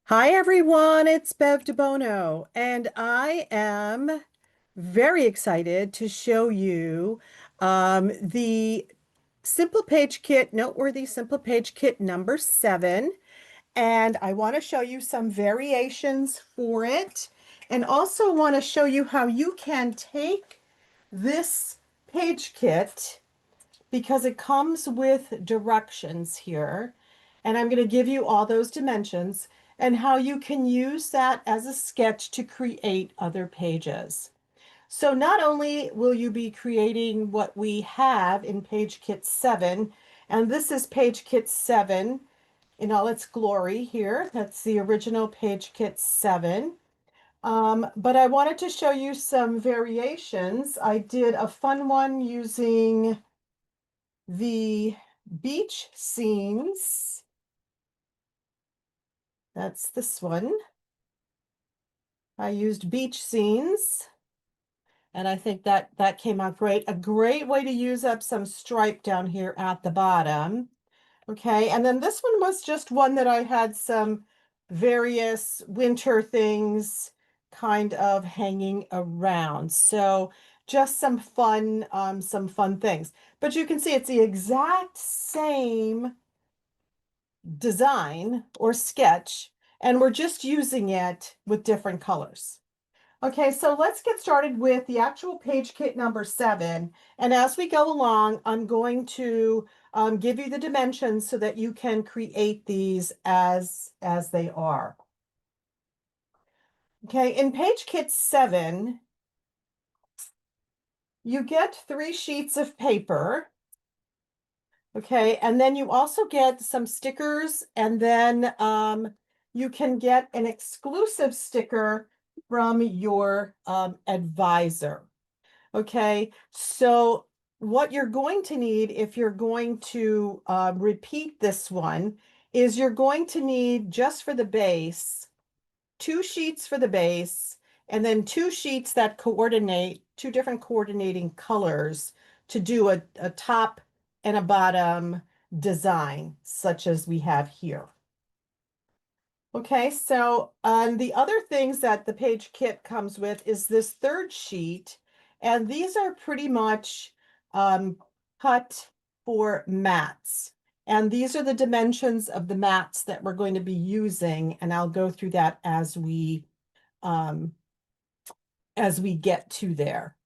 Hi everyone, it's Bev DeBono, and I am very excited to show you the Simple Page Kit, Noteworthy Simple Page Kit number 7. And I want to show you some variations for it, and also want to show you how you can take this page kit because it comes with directions here. And I'm going to give you all those dimensions and how you can use that as a sketch to create other pages. So not only will you be creating what we have in Page Kit 7, and this is Page Kit 7 in all its glory here. That's the original Page Kit 7. But I wanted to show you some variations. I did a fun one using the beach scenes. That's this one. I used beach scenes, and I think that came out great. A great way to use up some stripe down here at the bottom. Okay, and then this one was just one that I had some various winter things kind of hanging around. So just some fun things. But you can see it's the exact same design or sketch, and we're just using it with different colors. Okay, so let's get started with the actual page kit number 7. And as we go along, I'm going to give you the dimensions so that you can create these as they are. Okay, in page kit 7, you get 3 sheets of paper. Okay, and then you also get some stickers, and then you can get an exclusive sticker from your advisor. Okay, so what you're going to need if you're going to repeat this one is you're going to need, just for the base, 2 sheets for the base, and then 2 sheets that coordinate, 2 different coordinating colors to do a top and a bottom design, such as we have here. Okay, so the other things that the page kit comes with is this third sheet, and these are pretty much um, cut for mats. And these are the dimensions of the mats that we're going to be using, and I'll go through that um, as we get to there.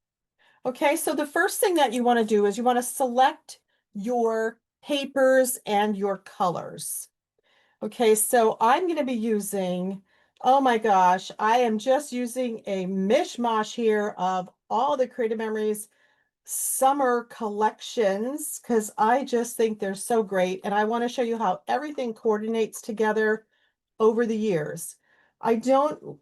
Okay, so the first thing that you want to do is you want to select your papers and your colors. Okay, so I'm going to be using, oh my gosh, I am just using a mishmash here of all the Creative Memories summer collections because I just think they're so great. And I want to show you how everything coordinates together over the years. I don't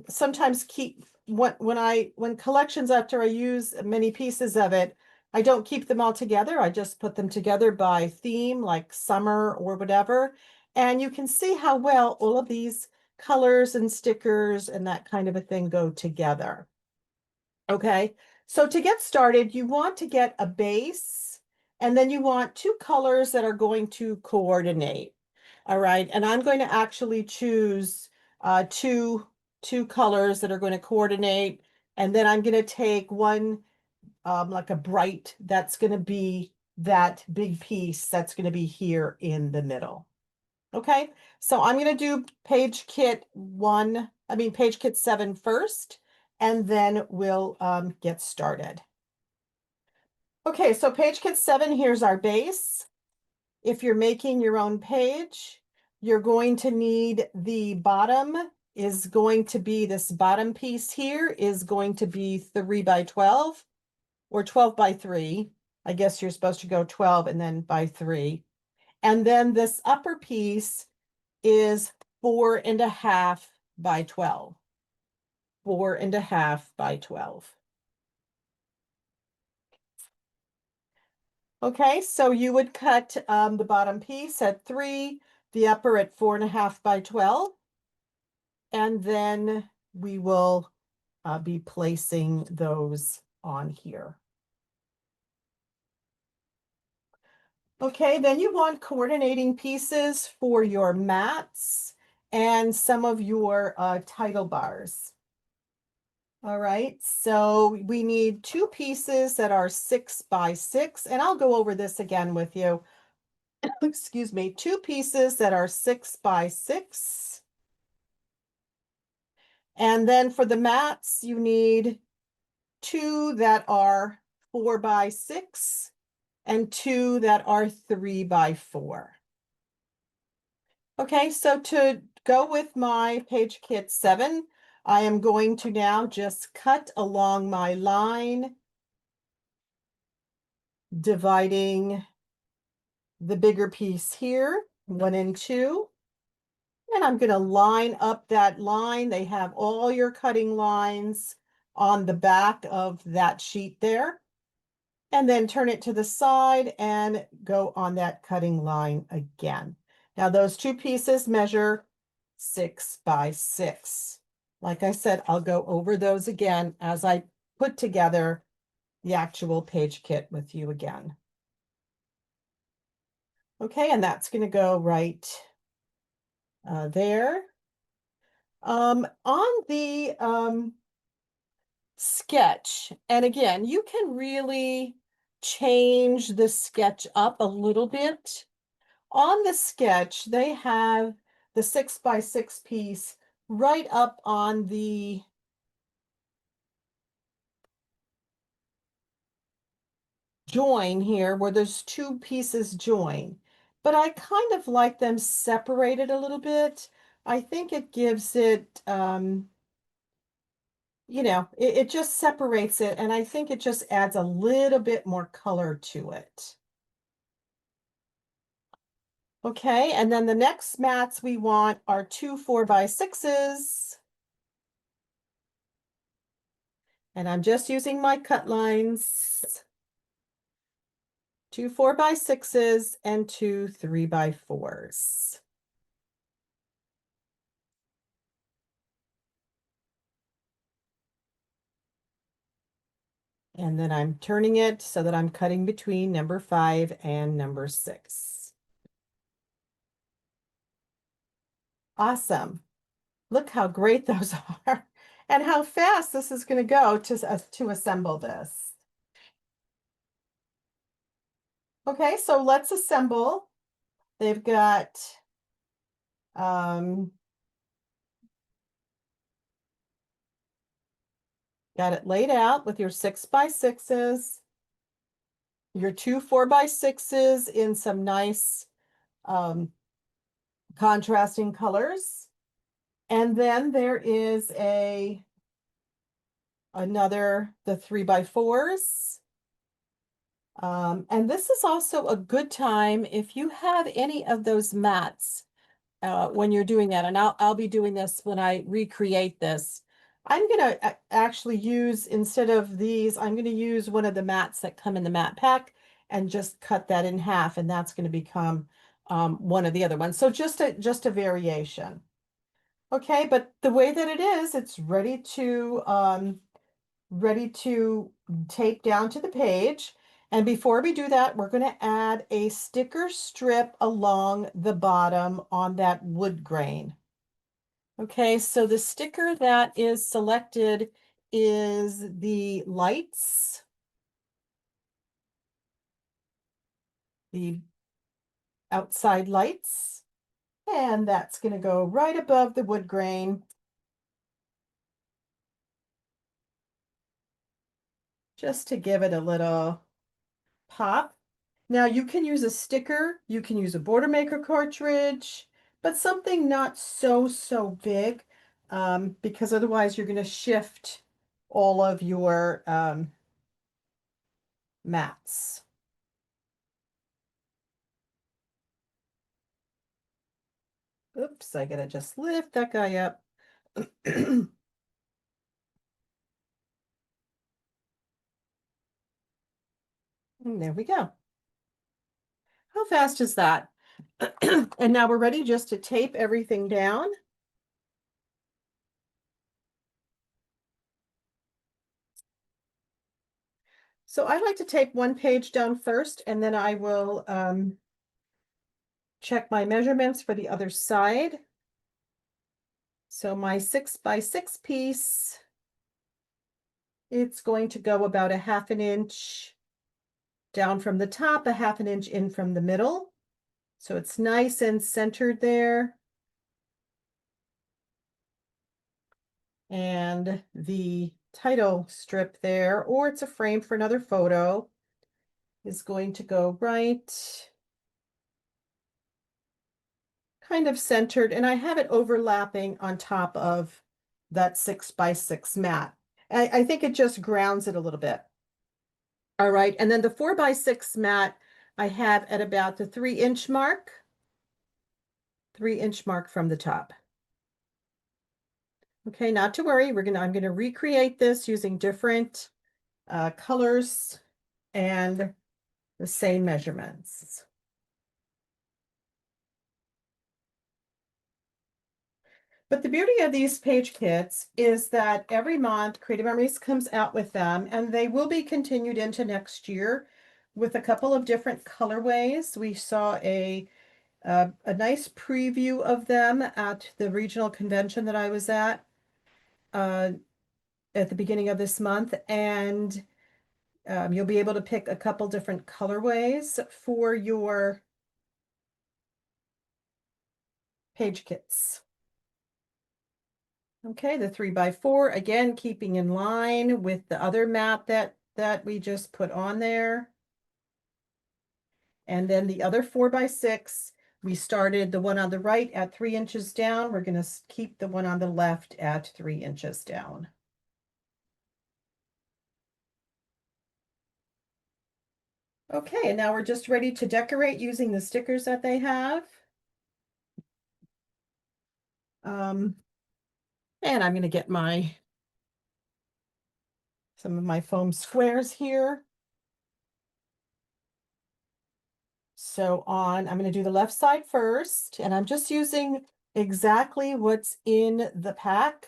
sometimes keep when collections, after I use many pieces of it, I don't keep them all together. I just put them together by theme, like summer or whatever. And you can see how well all of these colors and stickers and that kind of a thing go together. Okay, so to get started, you want to get a base, and then you want 2 colors that are going to coordinate. All right, and I'm going to actually choose two colors that are going to coordinate, and then I'm going to take one like a bright that's going to be that big piece that's going to be here in the middle. Okay, so I'm going to do page kit 7 first, and then we'll get started. Okay, so page kit 7, here's our base. If you're making your own page, you're going to need the bottom is going to be this bottom piece here is going to be 3 by 12 or 12 by 3. I guess you're supposed to go 12 and then by 3. And then this upper piece is 4.5 by 12. 4.5 by 12. Okay, so you would cut the bottom piece at 3, the upper at 4.5 by 12, and then we will be placing those on here. Okay, then you want coordinating pieces for your mats. and some of your title bars. All right, so we need two pieces that are 6 by 6, and I'll go over this again with you. Excuse me, two pieces that are 6 by 6. And then for the mats, you need two that are 4 by 6 and two that are 3 by 4. Okay, so to go with my Page Kit 7, I am going to now just cut along my line, dividing the bigger piece here, 1 and 2. And I'm going to line up that line. They have all your cutting lines on the back of that sheet there. And then turn it to the side and go on that cutting line again. Now those two pieces measure 6 by 6. Like I said, I'll go over those again as I put together the actual page kit with you again. Okay, and that's going to go right there. On the sketch, and again, you can really change the sketch up a little bit. On the sketch, they have the 6 by 6 piece right up on the join here where there's two pieces join. But I kind of like them separated a little bit. I think it gives it, it just separates it, and I think it just adds a little bit more color to it. Okay, and then the next mats we want are two 4 by 6s. And I'm just using my cut lines. Two 4 by 6s and two 3 by 4s. And then I'm turning it so that I'm cutting between number 5 and number 6. Awesome. Look how great those are and how fast this is going to go to assemble this. Okay, so let's assemble. They've got got it laid out with your 6 by 6s, your two 4 by 6s in some nice contrasting colors. And then there is the 3 by 4s. And this is also a good time if you have any of those mats when you're doing that. And I'll be doing this when I recreate this. I'm going to actually use, instead of these, I'm going to use one of the mats that come in the mat pack and just cut that in half. And that's going to become one of the other ones. So just a variation. Okay, but the way that it is, it's ready to tape down to the page. And before we do that, we're going to add a sticker strip along the bottom on that wood grain. Okay, so the sticker that is selected is the lights, the outside lights, and that's going to go right above the wood grain. Just to give it a little pop. Now you can use a sticker, you can use a border maker cartridge, but something not so big, because otherwise you're going to shift all of your mats. Oops, I gotta just lift that guy up. And there we go. How fast is that? And now we're ready just to tape everything down. So I like to tape one page down first, and then I will check my measurements for the other side. So my 6x6 piece, it's going to go about a 1/2 inch down from the top, a 1/2 inch in from the middle. So it's nice and centered there. And the title strip there, or it's a frame for another photo, is going to go right kind of centered, and I have it overlapping on top of that 6x6 mat. I think it just grounds it a little bit. All right, and then the 4x6 mat I have at about the 3-inch mark, 3-inch mark from the top. Okay, not to worry, I'm gonna recreate this using different colors and the same measurements. But the beauty of these page kits is that every month Creative Memories comes out with them, and they will be continued into next year with a couple of different colorways. We saw a nice preview of them at the regional convention that I was uh, at the beginning of this month, and you'll be able to pick a couple different colorways for your page kits. Okay, the 3x4, again, keeping in line with the other mat that we just put on there. And then the other 4x6, we started the one on the right at 3 inches down. We're going to keep the one on the left at 3 inches down. Okay, and now we're just ready to decorate using the stickers that they have. And I'm going to get some of my foam squares here. So I'm going to do the left side first, and I'm just using exactly what's in the pack.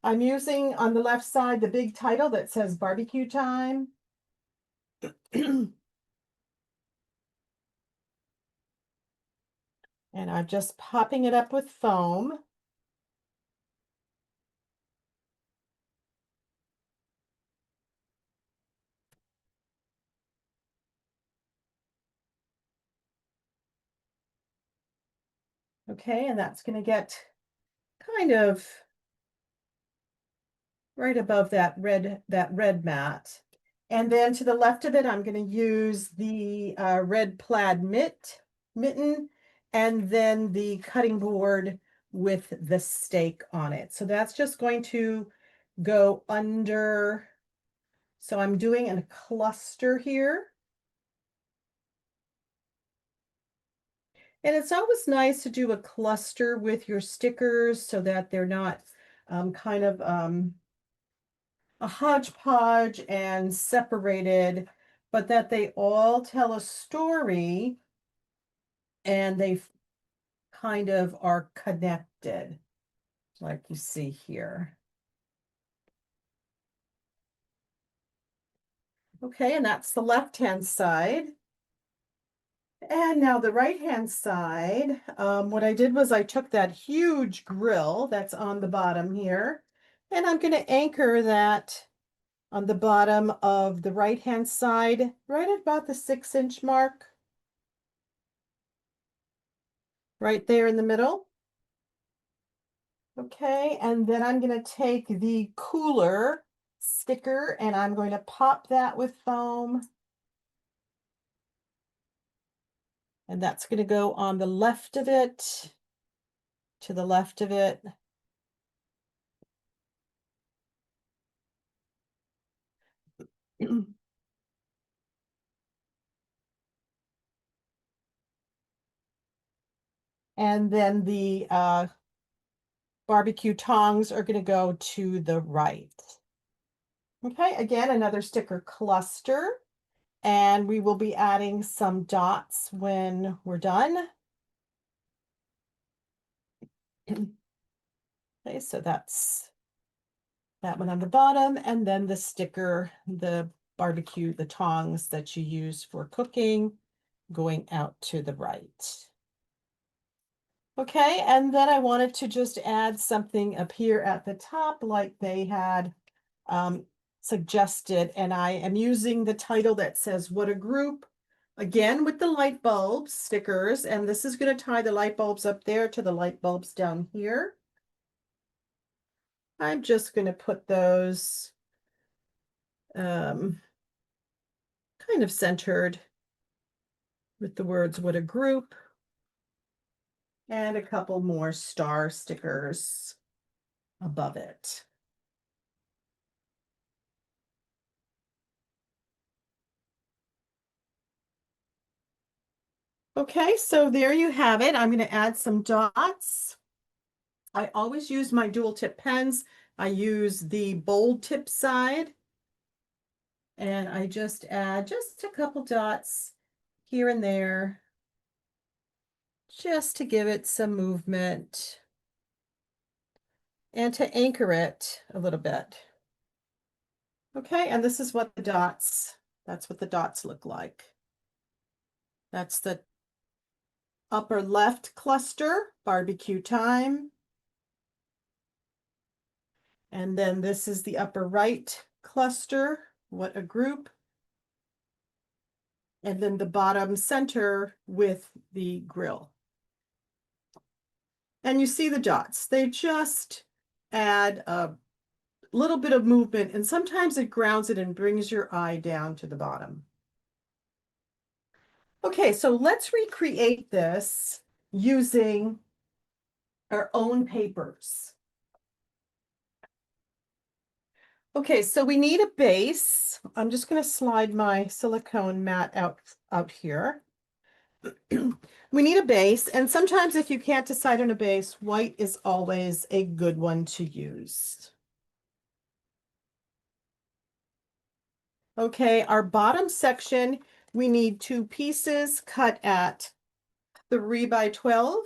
I'm using on the left side the big title that says barbecue time. And I'm just popping it up with foam. Okay, and that's going to get kind of right above that red mat. And then to the left of it, I'm going to use the red plaid mitten, and then the cutting board with the stake on it. So that's just going to go under. So I'm doing a cluster here. And it's always nice to do a cluster with your stickers so that they're not kind of a hodgepodge and separated, but that they all tell a story and they kind of are connected, like you see here. Okay, and that's the left-hand side. And now the right-hand side, what I did was I took that huge grill that's on the bottom here, and I'm going to anchor that on the bottom of the right-hand side, right at about the 6-inch mark. Right there in the middle. Okay, and then I'm going to take the cooler sticker and I'm going to pop that with foam. And that's going to go on the left of it, to the left of it. And then the barbecue tongs are going to go to the right. Okay, again, another sticker cluster. And we will be adding some dots when we're done. Okay, so that's that one on the bottom, and then the sticker, the barbecue, the tongs that you use for cooking, going out to the right. Okay, and then I wanted to just add something up here at the top like they had um, suggested, and I am using the title that says "What a Group," again with the light bulbs stickers, and this is going to tie the light bulbs up there to the light bulbs down here. I'm just going to put those kind of centered with the words "What a Group," and a couple more star stickers above it. Okay, so there you have it. I'm going to add some dots. I always use my dual tip pens. I use the bold tip side, and I just add just a couple dots here and there just to give it some movement and to anchor it a little bit. Okay, and this is what that's what the dots look like. That's the upper left cluster, barbecue time. And then this is the upper right cluster, what a group. And then the bottom center with the grill. And you see the dots, they just add a little bit of movement, and sometimes it grounds it and brings your eye down to the bottom. Okay, so let's recreate this using our own papers. Okay, so we need a base. I'm just going to slide my silicone mat out here. We need a base, and sometimes if you can't decide on a base, white is always a good one to use. Okay, our bottom section, we need 2 pieces cut at 3 by 12,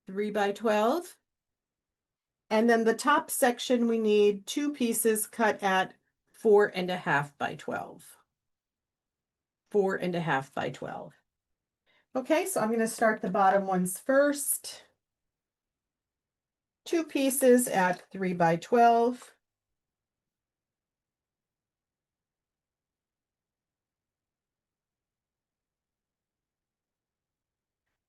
3 by 12. And then the top section, we need 2 pieces cut at 4.5 by 12. 4.5 by 12. Okay, so I'm going to start the bottom ones first. 2 pieces at 3 by 12.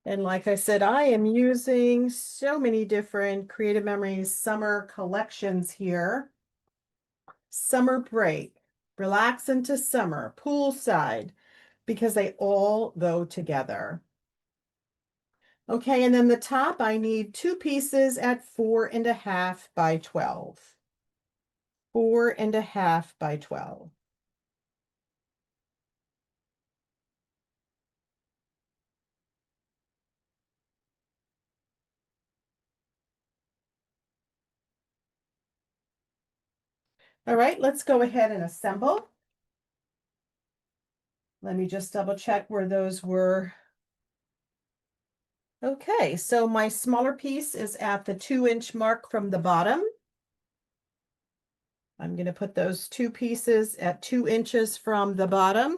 And like I said, I am using so many different Creative Memories summer collections here. Summer break, relax into summer, poolside, because they all go together. Okay, and then the top, I need 2 pieces at 4.5 by 12. 4.5 by 12. All right, let's go ahead and assemble. Let me just double check where those were. Okay, so my smaller piece is at the 2-inch mark from the bottom. I'm going to put those 2 pieces at 2 inches from the bottom.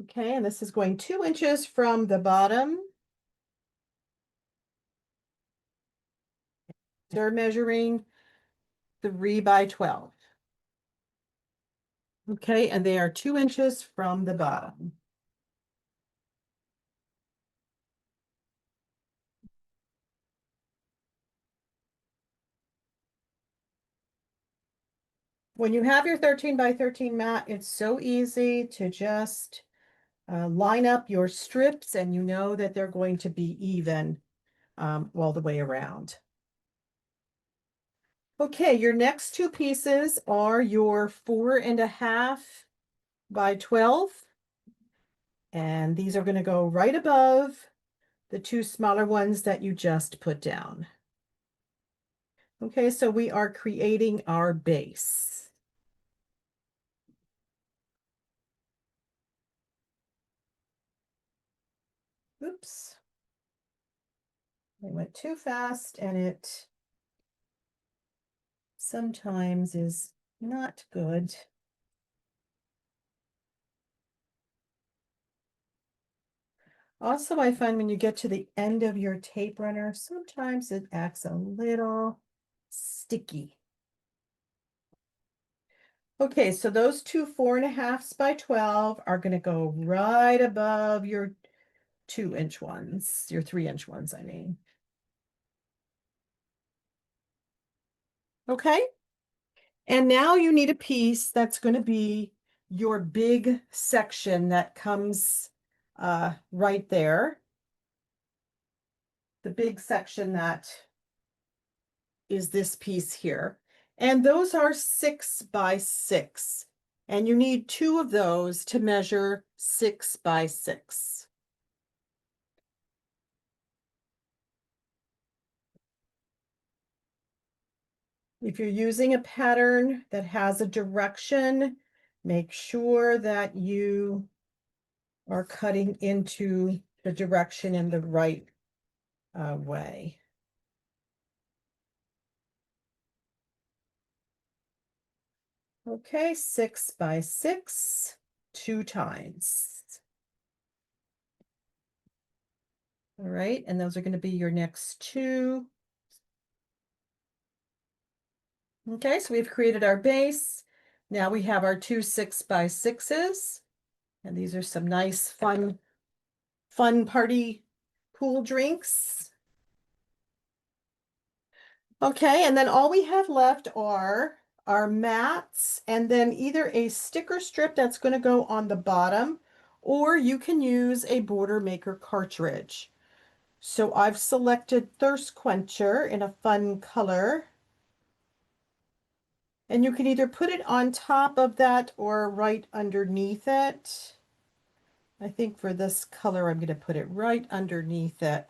Okay, and this is going 2 inches from the bottom. They're measuring 3 by 12. Okay, and they are 2 inches from the bottom. When you have your 13 by 13 mat, it's so easy to just line up your strips, and you know that they're going to be even all the way around. Okay, your next 2 pieces are your 4.5 by 12. And these are going to go right above the 2 smaller ones that you just put down. Okay, so we are creating our base. Oops. I went too fast and it sometimes is not good. Also, I find when you get to the end of your tape runner, sometimes it acts a little sticky. Okay, so those two 4.5s by 12 are going to go right above your 2-inch ones, your 3-inch ones, I mean. Okay, and now you need a piece that's going to be your big section that comes right there. The big section that is this piece here. And those are 6 by 6. And you need 2 of those to measure 6 by 6. If you're using a pattern that has a direction, make sure that you are cutting into the direction in the right way. Okay, 6 by 6, 2 times. All right, and those are going to be your next 2. Okay, so we've created our base. Now we have our 2 6 by 6s. And these are some nice, fun party pool drinks. Okay, and then all we have left are our mats and then either a sticker strip that's going to go on the bottom, or you can use a border maker cartridge. So I've selected Thirst Quencher in a fun color. And you can either put it on top of that or right underneath it. I think for this color, I'm going to put it right underneath it.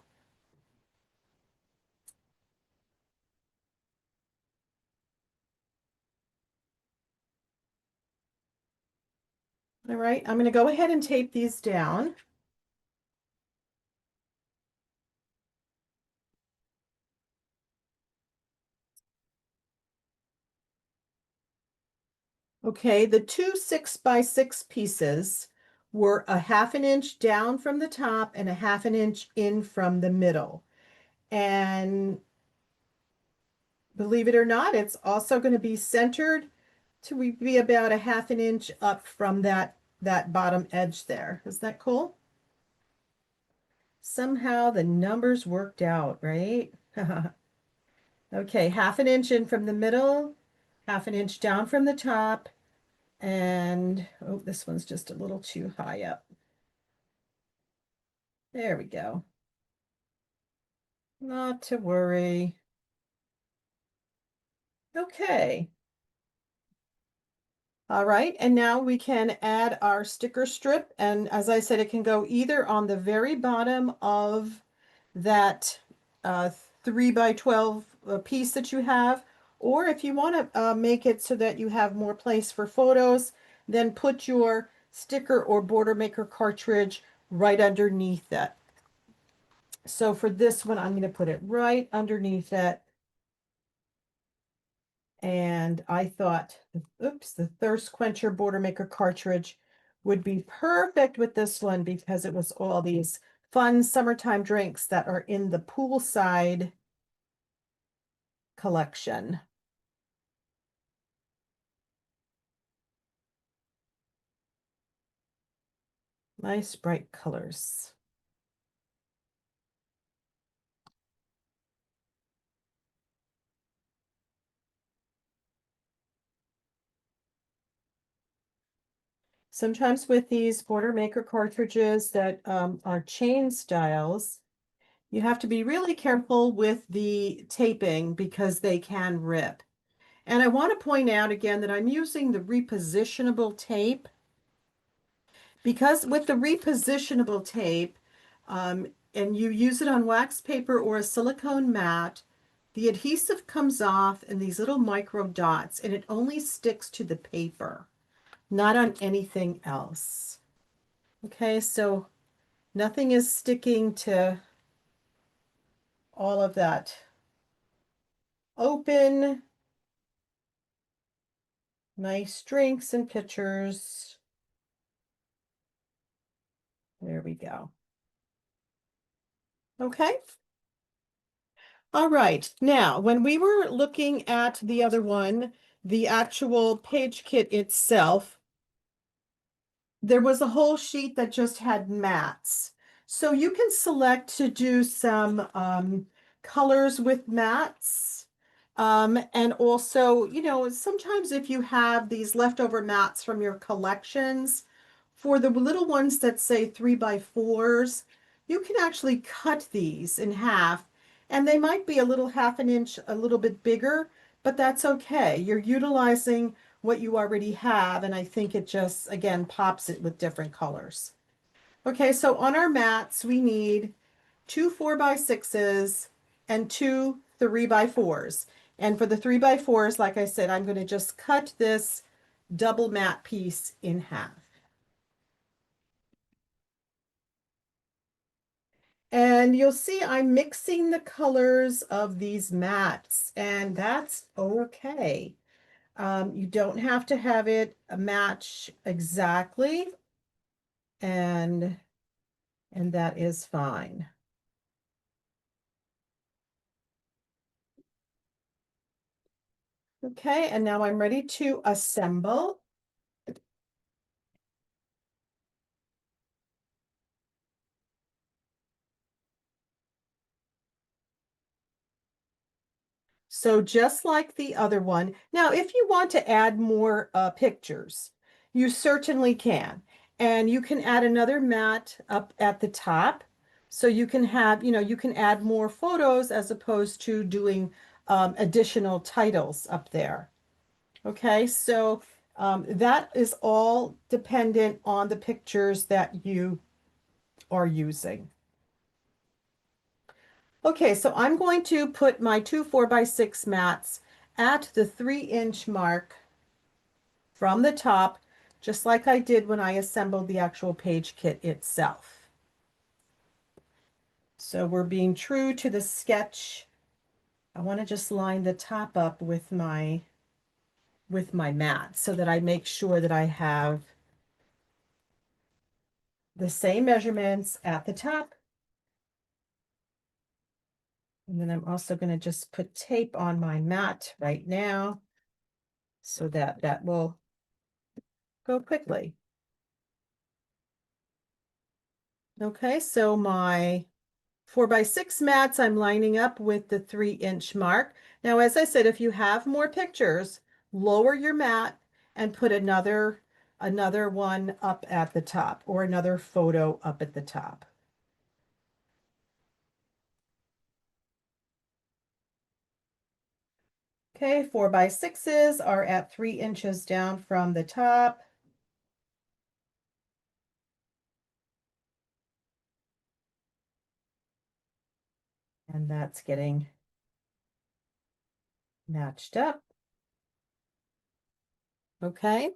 All right, I'm going to go ahead and tape these down. Okay, the 2 6 by 6 pieces were a 1/2 inch down from the top and a 1/2 inch in from the middle. And believe it or not, it's also going to be centered to be about a 1/2 inch up from that bottom edge there. Isn't that cool? Somehow the numbers worked out, right? Okay, 1/2 inch in from the middle, 1/2 inch down from the top, and oh, this one's just a little too high up. There we go. Not to worry. Okay. All right, and now we can add our sticker strip. And as I said, it can go either on the very bottom of that 3 by 12 piece that you have, or if you want to make it so that you have more place for photos, then put your sticker or border maker cartridge right underneath it. So for this one, I'm going to put it right underneath it. And I thought, oops, the Thirst Quencher Border Maker cartridge would be perfect with this one because it was all these fun summertime drinks that are in the poolside collection. Nice bright colors. Sometimes with these border maker cartridges that are chain styles, you have to be really careful with the taping because they can rip. And I want to point out again that I'm using the repositionable tape because with the repositionable tape, and you use it on wax paper or a silicone mat, the adhesive comes off in these little micro dots and it only sticks to the paper, not on anything else. Okay, so Nothing is sticking to all of that open. Nice drinks and pictures. There we go. Okay. All right. Now, when we were looking at the other one, the actual page kit itself, there was a whole sheet that just had mats. So you can select to do some colors with mats. And also, you know, sometimes if you have these leftover mats from your collections, for the little ones that say 3x4s, you can actually cut these in half, and they might be a little half an inch, a little bit bigger, but that's okay. You're utilizing what you already have, and I think it just, again, pops it with different colors. Okay, so on our mats, we need two 4x6s and two 3x4s. And for the 3x4s, like I said, I'm going to just cut this double mat piece in half. And you'll see I'm mixing the colors of these mats, and that's okay. You don't have to have it match exactly, and that is fine. Okay, and now I'm ready to assemble. So just like the other one. Now, if you want to add more pictures, you certainly can. And you can add another mat up at the top. So you can have, you know, you can add more photos as opposed to doing additional titles up there. Okay, so that is all dependent on the pictures that you are using. Okay, so I'm going to put my two 4x6 mats at the 3-inch mark from the top, just like I did when I assembled the actual page kit itself. So we're being true to the sketch. I want to just line the top up with my mat so that I make sure that I have the same measurements at the top. And then I'm also going to just put tape on my mat right now so that that will go quickly. Okay, so my 4x6 mats, I'm lining up with the 3-inch mark. Now, as I said, if you have more pictures, lower your mat and put another one up at the top, or another photo up at the top. Okay, 4x6s are at 3 inches down from the top. And that's getting matched up. Okay.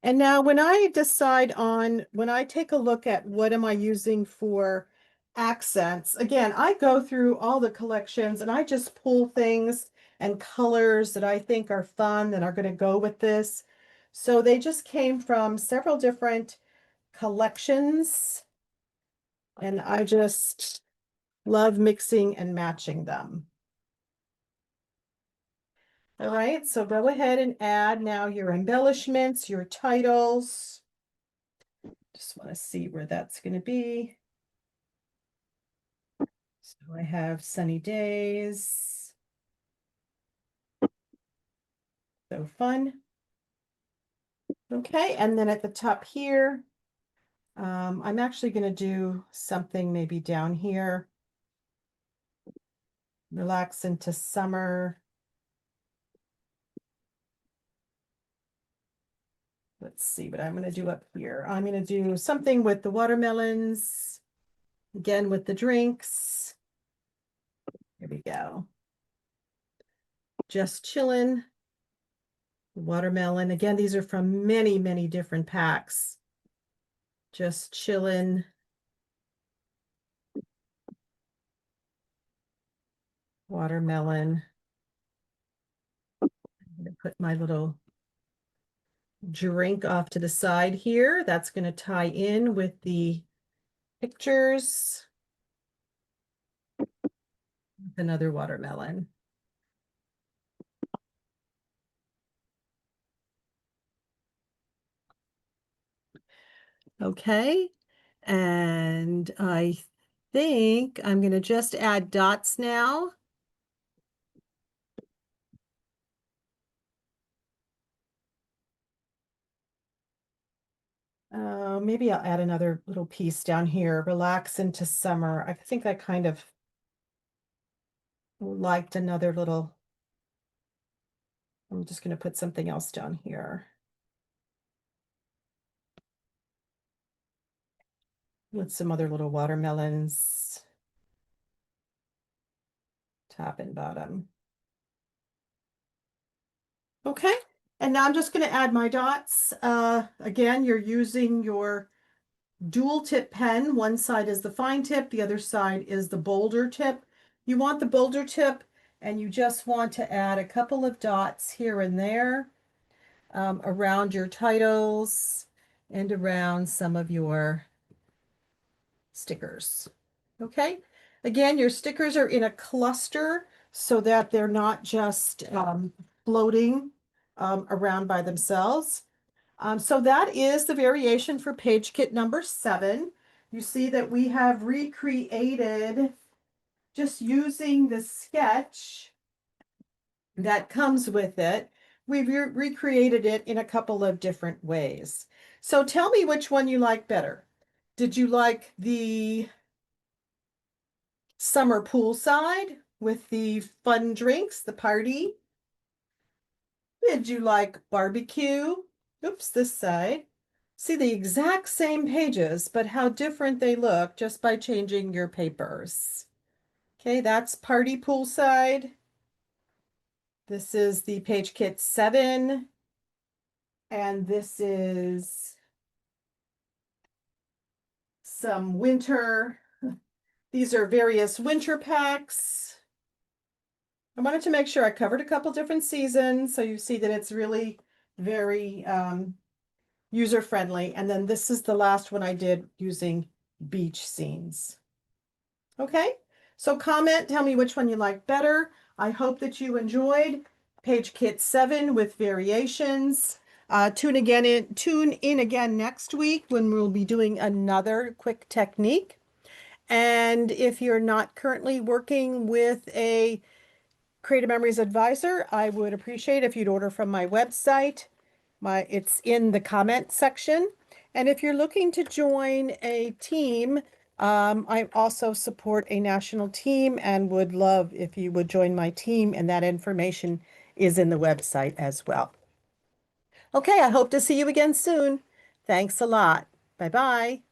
And now when I decide on, when I take a look at what am I using for accents, again, I go through all the collections and I just pull things and colors that I think are fun that are going to go with this. So they just came from several different collections, and I just love mixing and matching them. All right, so go ahead and add now your embellishments, your titles. Just want to see where that's going to be. So I have sunny days. So fun. Okay, and then at the top here, I'm actually going to do something maybe down here. Relax into summer. Let's see what I'm going to do up here. I'm going to do something with the watermelons. Again, with the drinks. Here we go. Just chilling. Watermelon. Again, these are from many, many different packs. Just chilling. watermelon. I'm going to put my little drink off to the side here. That's going to tie in with the pictures. Another watermelon. Okay, and I think I'm going to just add dots now. Maybe I'll add another little piece down here, relax into summer. I think I kind of liked another little, I'm just going to put something else down here. With some other little watermelons, top and bottom. Okay, and now I'm just going to add my dots. Again, you're using your dual tip pen. One side is the fine tip, the other side is the bolder tip. You want the bolder tip, and you just want to add a couple of dots here and there around your titles and around some of your stickers. Okay, again, your stickers are in a cluster so that they're not just floating around by themselves. So that is the variation for page kit number 7. You see that we have recreated just using the sketch that comes with it. We've recreated it in a couple of different ways. So tell me which one you like better. Did you like the summer poolside with the fun drinks, the party? Did you like barbecue? Oops, this side. See the exact same pages, but how different they look just by changing your papers. Okay, that's party poolside. This is the page kit 7. And this is some winter. These are various winter packs. I wanted to make sure I covered a couple different seasons, so you see that it's really very user-friendly. And then this is the last one I did using beach scenes. Okay, so comment, tell me which one you like better. I hope that you enjoyed Page Kit 7 with variations. Tune in again next week when we'll be doing another quick technique. And if you're not currently working with a Creative Memories advisor, I would appreciate if you'd order from my website. It's in the comment section. And if you're looking to join a team, I also support a national team and would love if you would join my team, and that information is in the website as well. Okay, I hope to see you again soon. Thanks a lot. Bye-bye.